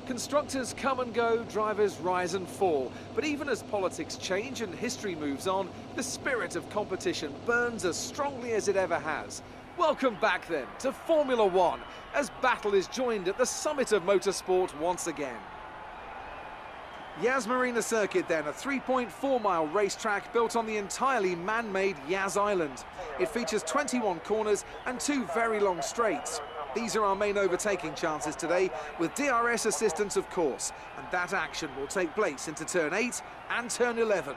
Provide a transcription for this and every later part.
Constructors come and go, drivers rise and fall. But even as politics change and history moves on, the spirit of competition burns as strongly as it ever has. Welcome back then to Formula One, as battle is joined at the summit of motorsport once again. Yas Marina circuit then, a 3.4-mile racetrack built on the entirely man-made Yas Island. It features 21 corners and 2 very long straights. These are our main overtaking chances today, with DRS assistance of course, and that action will take place into turn 8 and turn 11.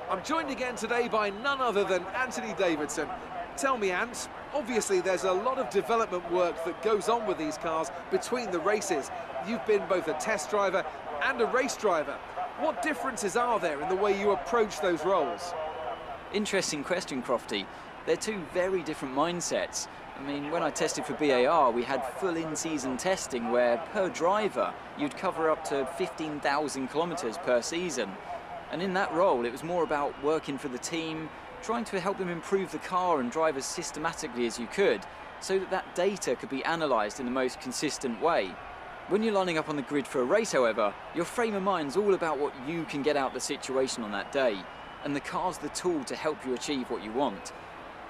I'm joined again today by none other than Anthony Davidson. Tell me, Ant, obviously there's a lot of development work that goes on with these cars between the races. You've been both a test driver and a race driver. What differences are there in the way you approach those roles? Interesting question, Crofty. They're 2 very different mindsets. I mean, when I tested for BAR, we had full in-season testing where, per driver, you'd cover up to 15,000 kilometres per season. And in that role, it was more about working for the team, trying to help them improve the car and drive as systematically as you could, so that that data could be analysed in the most consistent way. When you're lining up on the grid for a race, however, your frame of mind's all about what you can get out of the situation on that day, and the car's the tool to help you achieve what you want.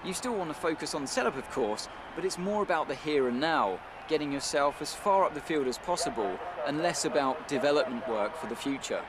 You still want to focus on setup, of course, but it's more about the here and now, getting yourself as far up the field as possible, and less about development work for the future.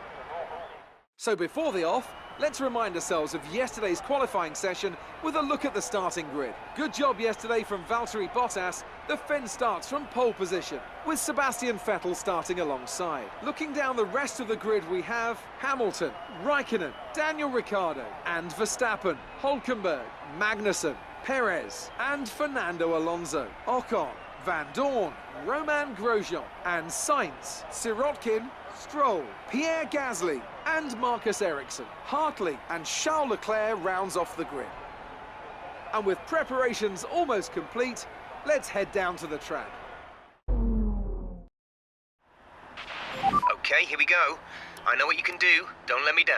So before the off, let's remind ourselves of yesterday's qualifying session with a look at the starting grid. Good job yesterday from Valtteri Bottas. The Finn starts from pole position, with Sebastian Vettel starting alongside. Looking down the rest of the grid, we have Hamilton, Raikkonen, Daniel Ricciardo and Verstappen, Hülkenberg, Magnussen, Perez and Fernando Alonso, Ocon, Van Dorn, Romain Grosjean and Sainz, Sirotkin, Stroll, Pierre Gasly and Marcus Ericsson. Hartley and Charles Leclerc rounds off the grid. And with preparations almost complete, let's head down to the track. Okay, here we go. I know what you can do. Don't let me down.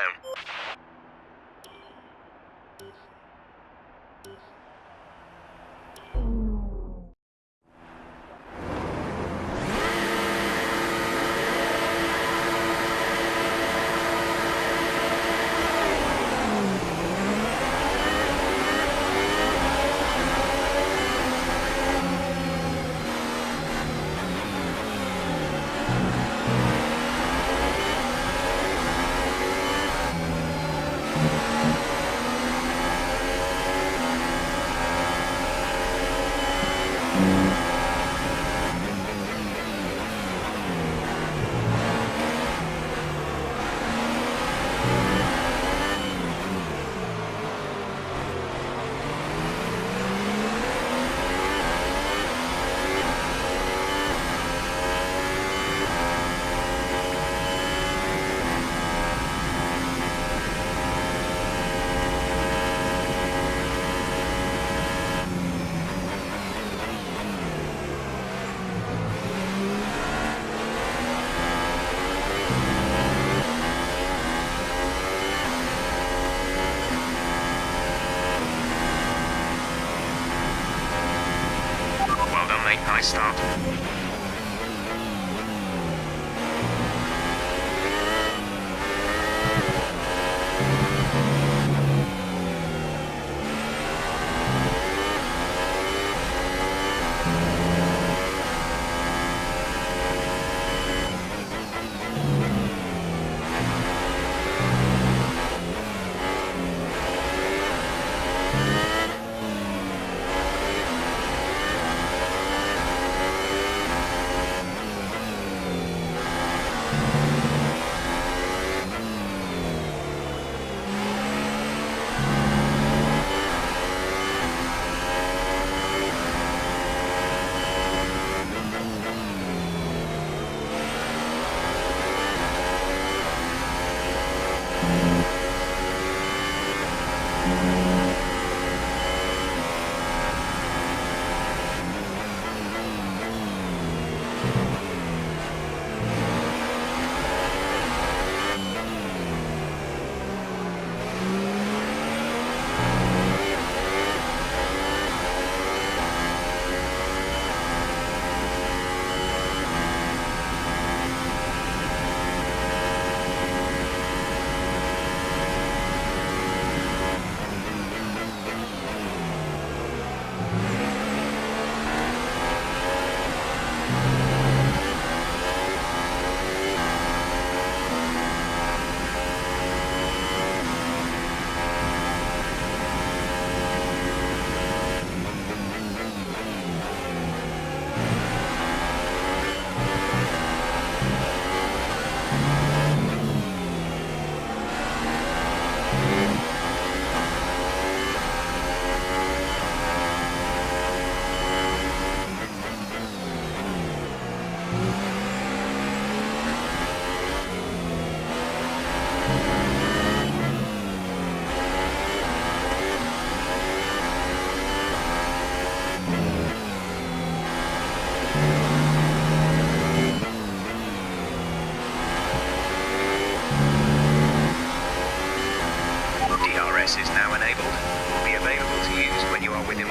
Nice start.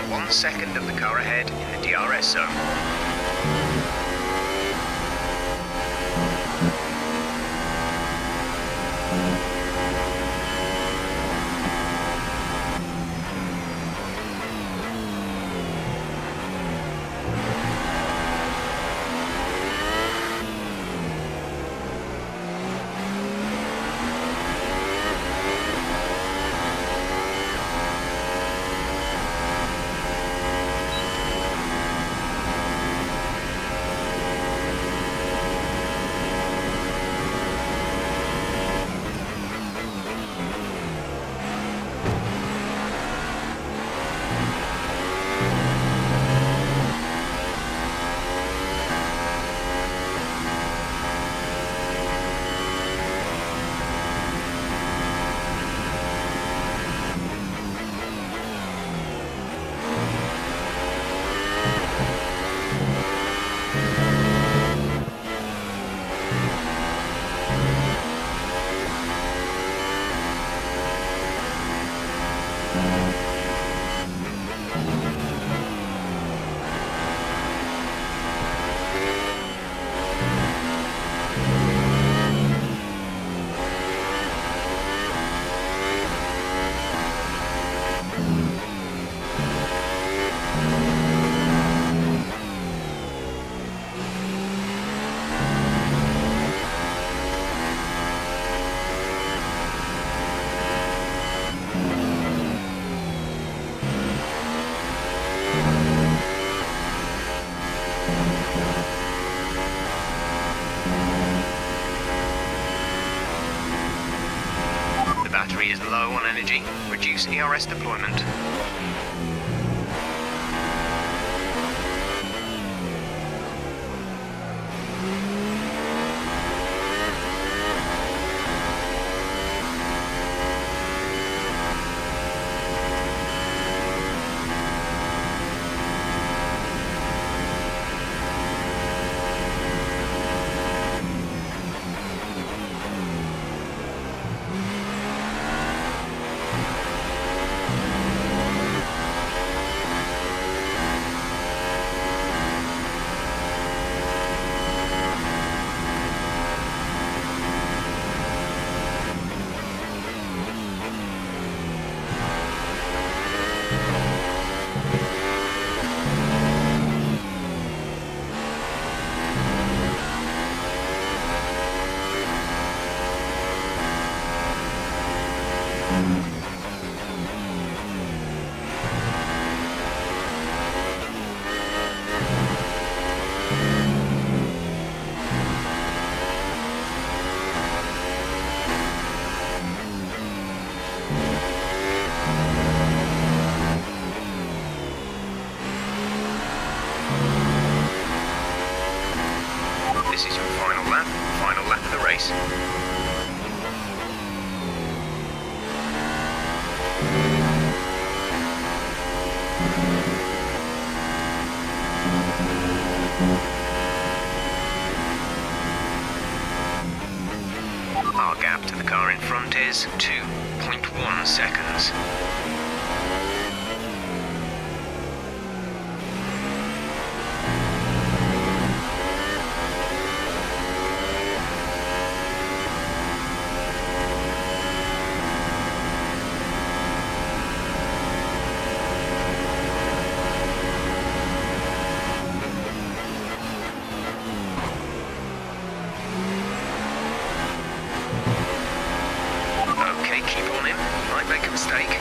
1 second of the car ahead in the DRS zone. The battery is low on energy. Reduce ERS deployment. This is your final lap of the race. Our gap to the car in front is 2.1 seconds. Okay, keep on him. Might make a mistake.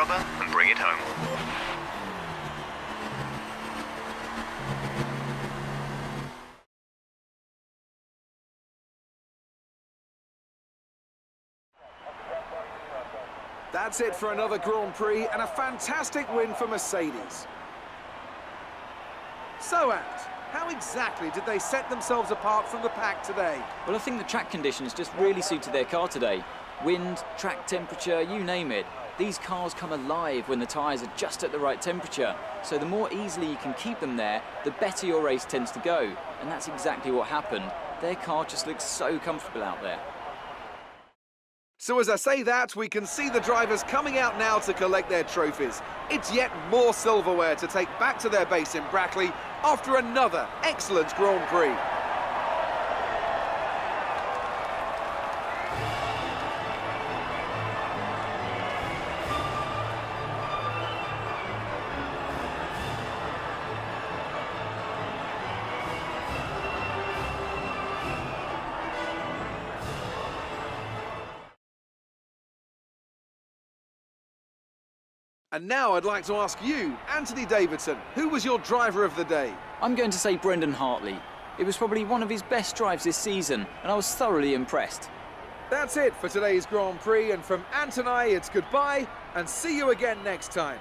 rubber and bring it home. That's it for another Grand Prix and a fantastic win for Mercedes. So, Ant, how exactly did they set themselves apart from the pack today? Well, I think the track conditions just really suited their car today. Wind, track temperature, you name it. These cars come alive when the tyres are just at the right temperature. So the more easily you can keep them there, the better your race tends to go. And that's exactly what happened. Their car just looks so comfortable out there. So as I say that, we can see the drivers coming out now to collect their trophies. It's yet more silverware to take back to their base in Brackley after another excellent Grand Prix. And now I'd like to ask you, Anthony Davidson, who was your driver of the day? I'm going to say Brendon Hartley. It was probably one of his best drives this season, and I was thoroughly impressed. That's it for today's Grand Prix, and from Ant and I, it's goodbye, and see you again next time.